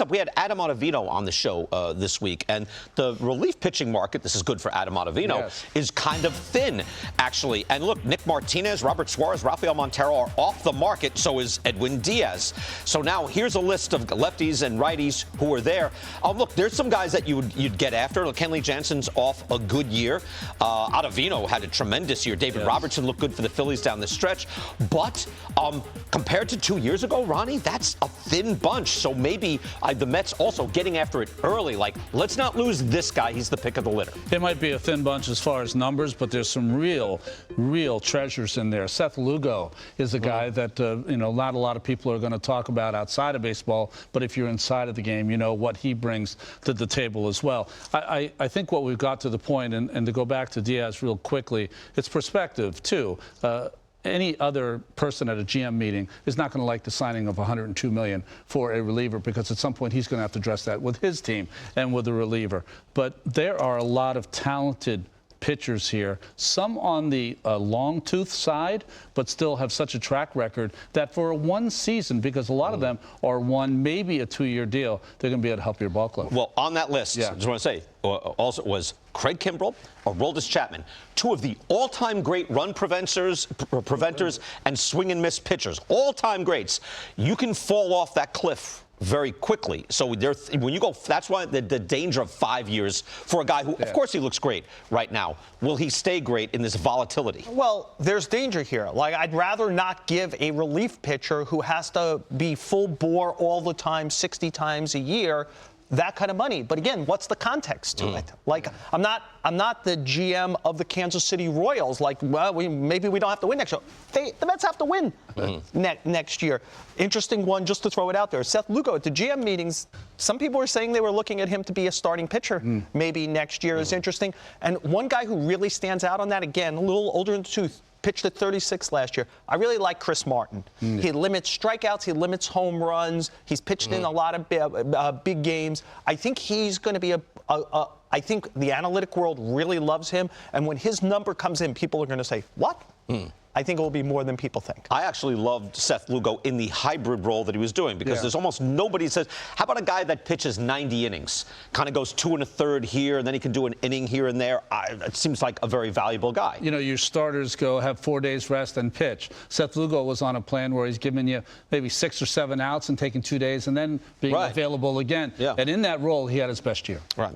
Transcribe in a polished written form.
We had Adam Ottavino on the show this week, and the relief pitching market, this is good for Adam Ottavino, yes, is kind of thin, actually. And look, Nick Martinez, Robert Suarez, Rafael Montero are off the market, so is Edwin Diaz. So now here's a list of lefties and righties who are there. Look, there's some guys that you'd get after. Kenley Jansen's off a good year. Ottavino had a tremendous year. David Robertson looked good for the Phillies down the stretch. But compared to 2 years ago, Ronnie, that's a thin bunch. So maybe the Mets also getting after it early. Like, let's not lose this guy. He's the pick of the litter. It might be a thin bunch as far as numbers, but there's some real treasures in there. Seth Lugo is a guy that, not a lot of people are going to talk about outside of baseball, but if you're inside of the game, you know what he brings to the table as well. I think what we've got to the point, and to go back to Diaz real quickly, it's perspective, too. Any other person at a GM meeting is not going to like the signing of $102 million for a reliever, because at some point he's going to have to address that with his team and with the reliever. But there are a lot of talented pitchers here, some on the long tooth side, but still have such a track record that for one season, because a lot of them are one, maybe a 2-year deal, they're going to be able to help your ball club. Well, on that list, I just want to say, also was Craig Kimbrell or Aroldis Chapman, two of the all-time great run preventers and swing and miss pitchers, all-time greats. You can fall off that cliff very quickly. So when you go, that's why the danger of 5 years for a guy who, of course, he looks great right now. Will he stay great in this volatility? Well, there's danger here. Like, I'd rather not give a relief pitcher who has to be full bore all the time, 60 times a year, that kind of money. But again, what's the context to it? Like, I'm not the GM of the Kansas City Royals. Like, well, maybe we don't have to win next year. The Mets have to win next year. Interesting one, just to throw it out there. Seth Lugo at the GM meetings, some people were saying they were looking at him to be a starting pitcher maybe next year. Is interesting. And one guy who really stands out on that, again, a little older in the tooth, pitched at 36 last year. I really like Chris Martin. He limits strikeouts. He limits home runs. He's pitched in a lot of big games. I think he's going to be I think the analytic world really loves him. And when his number comes in, people are going to say, what? I think it will be more than people think. I actually loved Seth Lugo in the hybrid role that he was doing, because there's almost nobody that says, how about a guy that pitches 90 innings, kind of goes 2 1/3 here, and then he can do an inning here and there. It seems like a very valuable guy. You know, your starters have 4 days rest and pitch. Seth Lugo was on a plan where he's giving you maybe 6 or 7 outs and taking 2 days and then being available again. And in that role, he had his best year. Right.